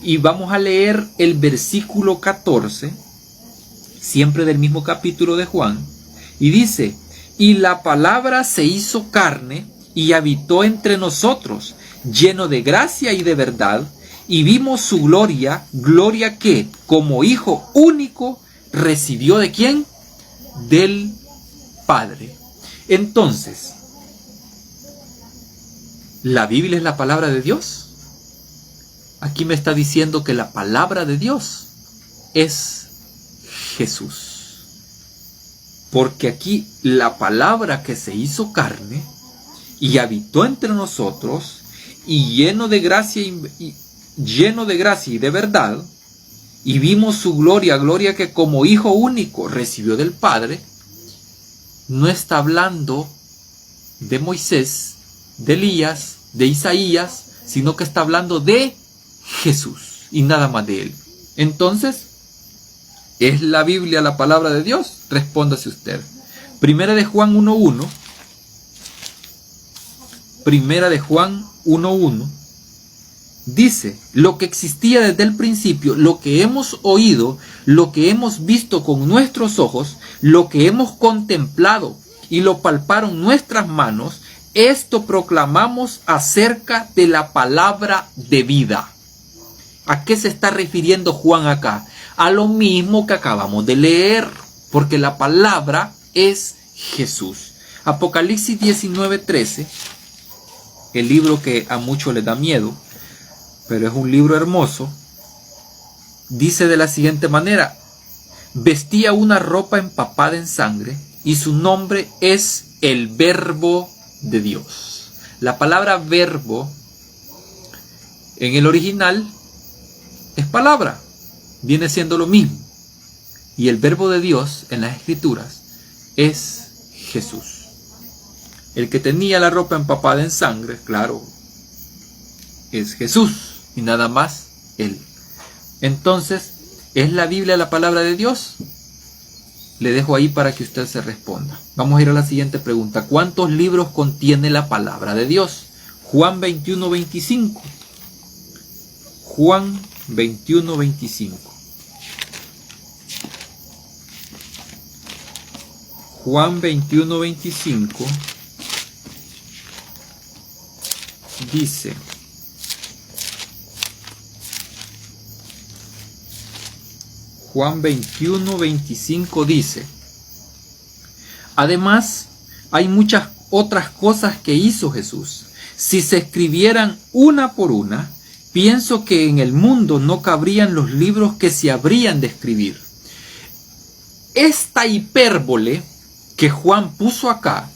Speaker 1: Y vamos a leer el versículo 14, siempre del mismo capítulo de Juan, y dice: y la palabra se hizo carne y habitó entre nosotros, lleno de gracia y de verdad, y vimos su gloria, gloria que, como Hijo único, recibió ¿de quién? Del Padre. Entonces, ¿la Biblia es la palabra de Dios? Aquí me está diciendo que la palabra de Dios es Jesús. Porque aquí la palabra que se hizo carne y habitó entre nosotros, y lleno de gracia y de verdad, y vimos su gloria, gloria que como Hijo único recibió del Padre, no está hablando de Moisés, de Elías, de Isaías, sino que está hablando de Jesús y nada más de él. Entonces, ¿es la Biblia la palabra de Dios? Respóndase usted. Primera de Juan 1:1. Primera de Juan 1:1 dice: lo que existía desde el principio, lo que hemos oído, lo que hemos visto con nuestros ojos, lo que hemos contemplado y lo palparon nuestras manos, esto proclamamos acerca de la palabra de vida. ¿A qué se está refiriendo Juan acá? A lo mismo que acabamos de leer, porque la palabra es Jesús. Apocalipsis 19:13, el libro que a muchos les da miedo, pero es un libro hermoso, dice de la siguiente manera: vestía una ropa empapada en sangre, y su nombre es el Verbo de Dios. La palabra verbo en el original es palabra, viene siendo lo mismo. Y el Verbo de Dios en las Escrituras es Jesús. El que tenía la ropa empapada en sangre, claro, es Jesús y nada más Él. Entonces, ¿es la Biblia la palabra de Dios? le dejo ahí para que usted se responda. Vamos a ir a la siguiente pregunta. ¿Cuántos libros contiene la palabra de Dios? Juan 21, 25. Juan 21, 25. Juan 21, 25 dice: Juan 21, 25 dice: además, hay muchas otras cosas que hizo Jesús. Si se escribieran una por una, pienso que en el mundo no cabrían los libros que se habrían de escribir. Esta hipérbole que Juan puso acá,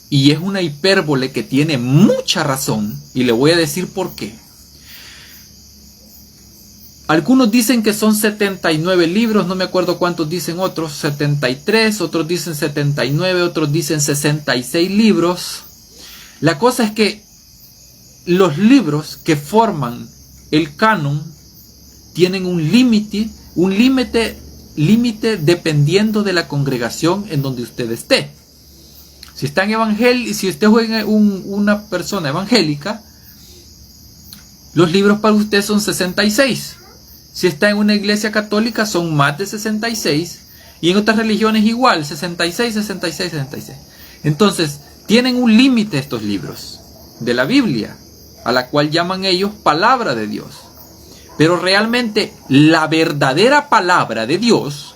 Speaker 1: y es una hipérbole que tiene mucha razón, y le voy a decir por qué. Algunos dicen que son 79 libros, no me acuerdo cuántos dicen otros, 73, otros dicen 79, otros dicen 66 libros. La cosa es que los libros que forman el canon tienen un límite dependiendo de la congregación en donde usted esté. Si está en si usted es una persona evangélica, los libros para usted son 66. Si está en una iglesia católica son más de 66, y en otras religiones igual, 66, 66, 66. Entonces, tienen un límite estos libros de la Biblia, a la cual llaman ellos palabra de Dios. Pero realmente la verdadera palabra de Dios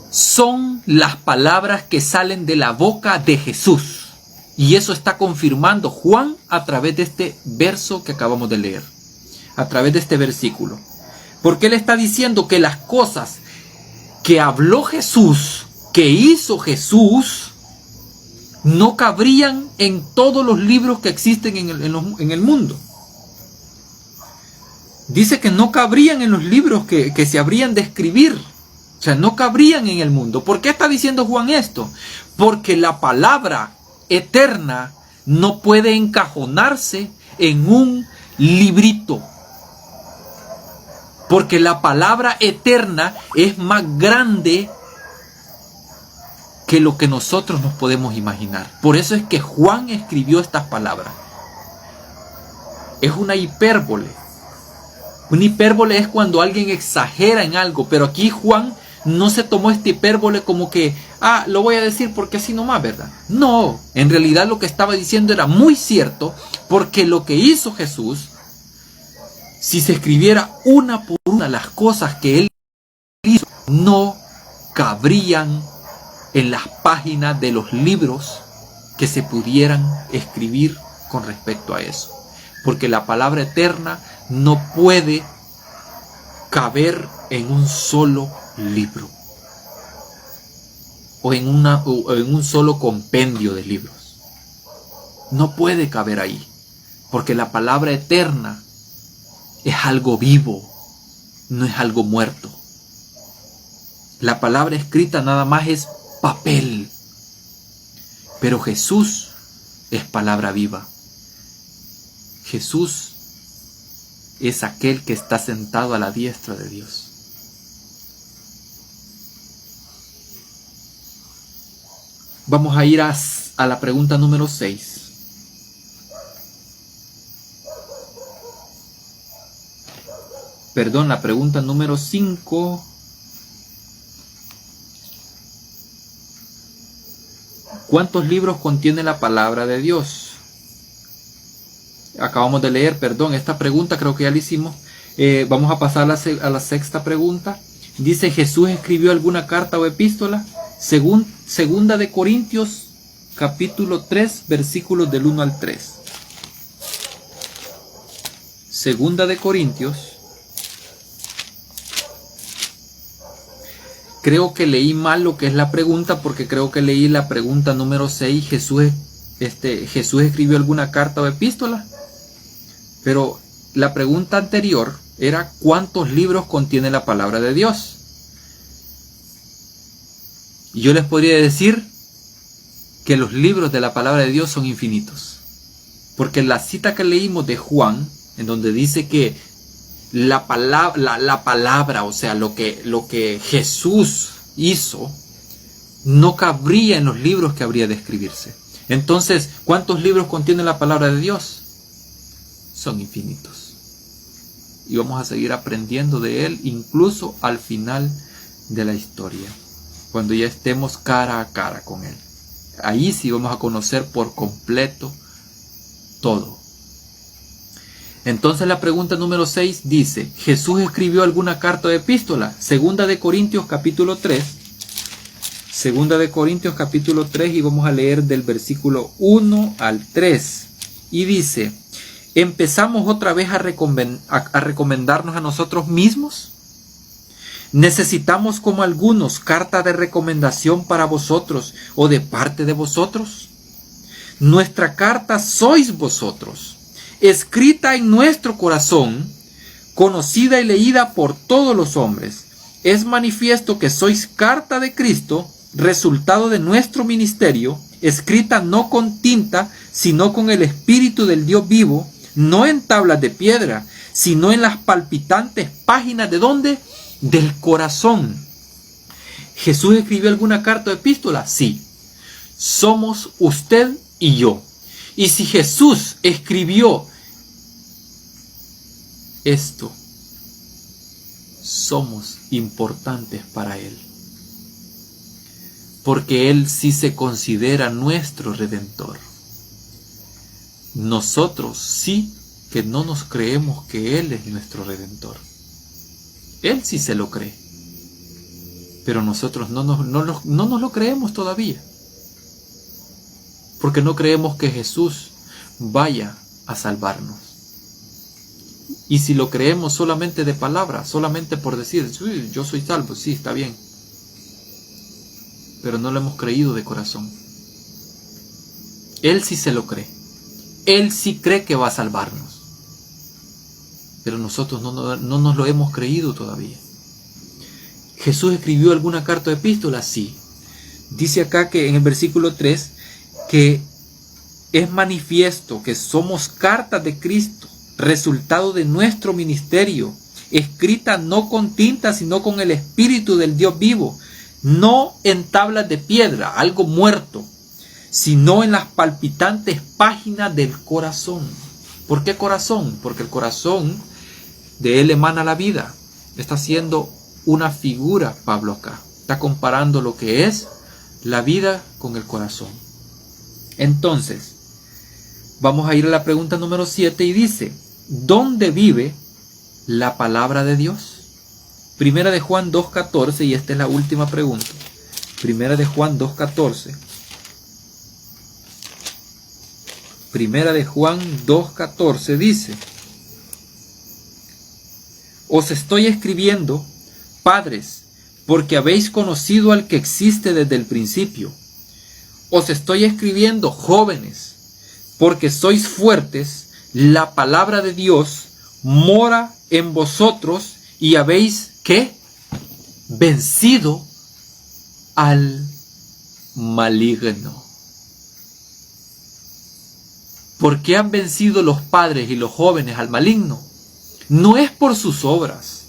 Speaker 1: son las palabras que salen de la boca de Jesús. Y eso está confirmando Juan a través de este verso que acabamos de leer, a través de este versículo. Porque él está diciendo que las cosas que habló Jesús, que hizo Jesús, no cabrían en todos los libros que existen en el mundo. Dice que no cabrían en los libros que se habrían de escribir. O sea, no cabrían en el mundo. ¿Por qué está diciendo Juan esto? Porque la palabra eterna no puede encajonarse en un librito. Porque la palabra eterna es más grande que lo que nosotros nos podemos imaginar. Por eso es que Juan escribió estas palabras. Es una hipérbole. Una hipérbole es cuando alguien exagera en algo, pero aquí Juan no se tomó esta hipérbole como que, lo voy a decir porque así nomás, ¿verdad? No, en realidad lo que estaba diciendo era muy cierto, porque lo que hizo Jesús, si se escribiera una por una las cosas que él hizo, no cabrían en las páginas de los libros que se pudieran escribir con respecto a eso. Porque la palabra eterna no puede caber en un solo libro o en un solo compendio de libros. No puede caber ahí, porque la palabra eterna es algo vivo, no es algo muerto. La palabra escrita nada más es papel, pero Jesús es palabra viva. Jesús es aquel que está sentado a la diestra de Dios. Vamos a ir a la pregunta número 6. Perdón, la pregunta número 5. ¿Cuántos libros contiene la palabra de Dios? Acabamos de leer, perdón, esta pregunta creo que ya la hicimos. Vamos a pasar a la sexta pregunta. Dice, ¿Jesús escribió alguna carta o epístola? Segunda de Corintios, capítulo 3, versículos del 1 al 3. Segunda de Corintios. Creo que leí mal lo que es la pregunta, porque creo que leí la pregunta número 6. ¿Jesús escribió alguna carta o epístola? Pero la pregunta anterior era ¿cuántos libros contiene la palabra de Dios? Y yo les podría decir que los libros de la palabra de Dios son infinitos. Porque la cita que leímos de Juan, en donde dice que la palabra, o sea, lo que Jesús hizo, no cabría en los libros que habría de escribirse. Entonces, ¿cuántos libros contiene la palabra de Dios? Son infinitos. Y vamos a seguir aprendiendo de Él incluso al final de la historia, cuando ya estemos cara a cara con Él. Ahí sí vamos a conocer por completo todo. Entonces la pregunta número 6 dice, ¿Jesús escribió alguna carta o epístola? Segunda de Corintios capítulo 3. Segunda de Corintios capítulo 3 y vamos a leer del versículo 1 al 3. Y dice, ¿empezamos otra vez a recomendarnos a nosotros mismos? ¿Necesitamos como algunos carta de recomendación para vosotros o de parte de vosotros? Nuestra carta sois vosotros, escrita en nuestro corazón, conocida y leída por todos los hombres. Es manifiesto que sois carta de Cristo, resultado de nuestro ministerio, escrita no con tinta, sino con el Espíritu del Dios vivo, no en tablas de piedra, sino en las palpitantes páginas ¿de dónde? Del corazón. ¿Jesús escribió alguna carta o epístola? Sí. Somos usted y yo. Y si Jesús escribió esto, somos importantes para Él. Porque Él sí se considera nuestro Redentor. Nosotros sí que no nos creemos que Él es nuestro Redentor. Él sí se lo cree. Pero nosotros no nos lo creemos todavía. Porque no creemos que Jesús vaya a salvarnos. Y si lo creemos solamente de palabra, solamente por decir, sí, yo soy salvo, sí, está bien. Pero no lo hemos creído de corazón. Él sí se lo cree. Él sí cree que va a salvarnos. Pero nosotros no nos lo hemos creído todavía. ¿Jesús escribió alguna carta o epístola? Sí. Dice acá que en el versículo 3 que es manifiesto que somos cartas de Cristo, resultado de nuestro ministerio, escrita no con tinta, sino con el Espíritu del Dios vivo, no en tablas de piedra, algo muerto, sino en las palpitantes páginas del corazón. ¿Por qué corazón? Porque el corazón de Él emana la vida. Está haciendo una figura Pablo acá. Está comparando lo que es la vida con el corazón. Entonces, vamos a ir a la pregunta número 7 y dice, ¿dónde vive la palabra de Dios? Primera de Juan 2.14 y esta es la última pregunta. Primera de Juan 2.14. Primera de Juan 2.14 dice, os estoy escribiendo, padres, porque habéis conocido al que existe desde el principio. Os estoy escribiendo, jóvenes, porque sois fuertes, la palabra de Dios mora en vosotros y habéis, ¿qué? Vencido al maligno. ¿Por qué han vencido los padres y los jóvenes al maligno? No es por sus obras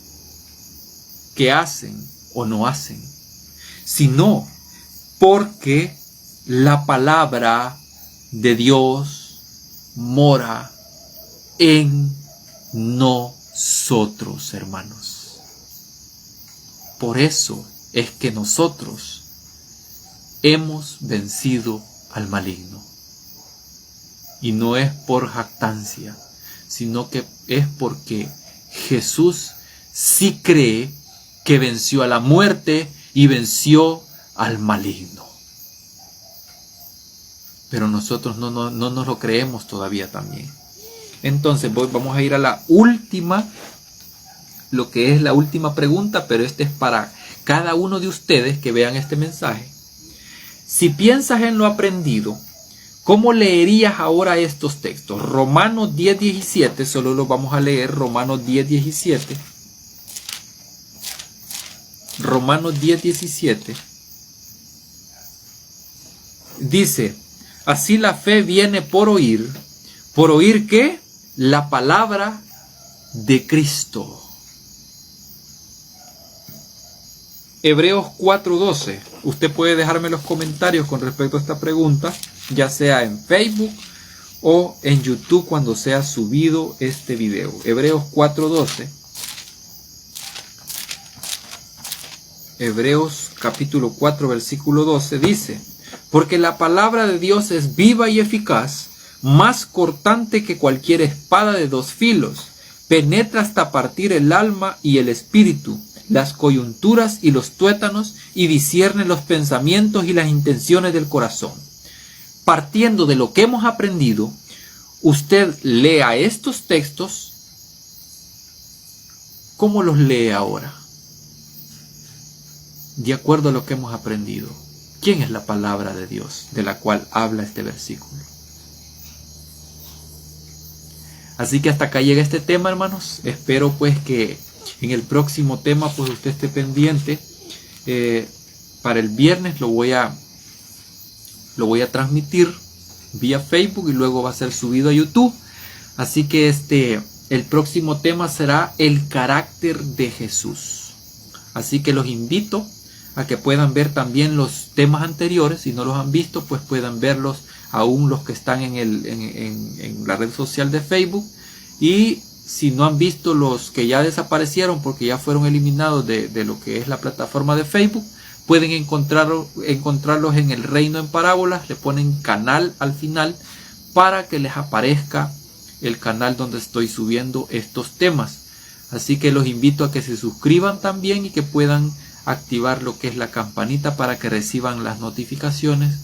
Speaker 1: que hacen o no hacen, sino porque la palabra de Dios mora en nosotros, hermanos. Por eso es que nosotros hemos vencido al maligno. Y no es por jactancia, sino que es porque Jesús sí cree que venció a la muerte y venció al maligno. Pero nosotros no nos lo creemos todavía también. Entonces vamos a ir a la última, lo que es la última pregunta, pero este es para cada uno de ustedes que vean este mensaje. Si piensas en lo aprendido, ¿cómo leerías ahora estos textos? Romanos 10:17, solo lo vamos a leer, Romanos 10:17. Romanos 10:17. Dice, así la fe viene por oír. ¿Por oír qué? La palabra de Cristo. Hebreos 4:12. Usted puede dejarme los comentarios con respecto a esta pregunta, ya sea en Facebook o en YouTube cuando sea subido este video. Hebreos 4:12. Hebreos capítulo 4 versículo 12 dice: porque la palabra de Dios es viva y eficaz, más cortante que cualquier espada de dos filos, penetra hasta partir el alma y el espíritu, las coyunturas y los tuétanos, y discierne los pensamientos y las intenciones del corazón. Partiendo de lo que hemos aprendido, usted lea estos textos. ¿Cómo los lee ahora? De acuerdo a lo que hemos aprendido. ¿Quién es la palabra de Dios de la cual habla este versículo? Así que hasta acá llega este tema, hermanos. Espero pues que en el próximo tema pues usted esté pendiente. Para el viernes lo voy a transmitir vía Facebook y luego va a ser subido a YouTube. Así que el próximo tema será el carácter de Jesús. Así que los invito a que puedan ver también los temas anteriores. Si no los han visto, pues puedan verlos aún los que están en la red social de Facebook. Y si no han visto los que ya desaparecieron porque ya fueron eliminados de lo que es la plataforma de Facebook, pueden encontrarlos en El Reino en Parábolas. Le ponen canal al final para que les aparezca el canal donde estoy subiendo estos temas. Así que los invito a que se suscriban también y que puedan activar lo que es la campanita para que reciban las notificaciones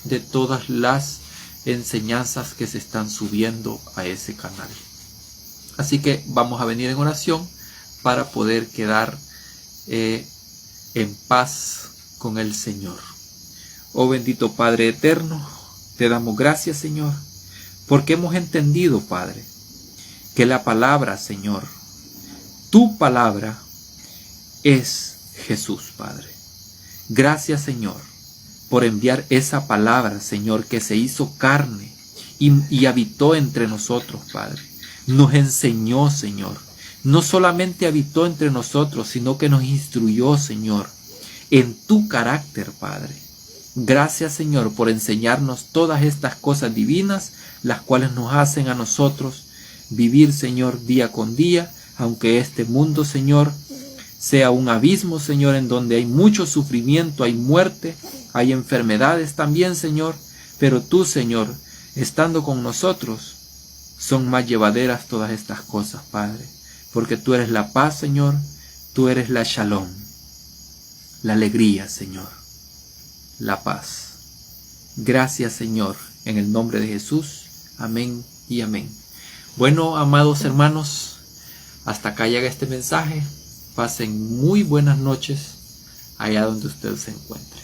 Speaker 1: de todas las enseñanzas que se están subiendo a ese canal. Así que vamos a venir en oración para poder quedar en paz con el Señor. Oh bendito Padre eterno, te damos gracias, Señor, porque hemos entendido, Padre, que la palabra, Señor, tu palabra es Jesús, Padre. Gracias, Señor, por enviar esa palabra, Señor, que se hizo carne y habitó entre nosotros, Padre. Nos enseñó, Señor. No solamente habitó entre nosotros, sino que nos instruyó, Señor, en tu carácter, Padre. Gracias, Señor, por enseñarnos todas estas cosas divinas, las cuales nos hacen a nosotros vivir, Señor, día con día, aunque este mundo, Señor, sea un abismo, Señor, en donde hay mucho sufrimiento, hay muerte, hay enfermedades también, Señor, pero tú, Señor, estando con nosotros, son más llevaderas todas estas cosas, Padre, porque tú eres la paz, Señor, tú eres la shalom, la alegría, Señor, la paz. Gracias, Señor, en el nombre de Jesús, amén y amén. Bueno, amados hermanos, hasta acá llega este mensaje. Pasen muy buenas noches allá donde usted se encuentre.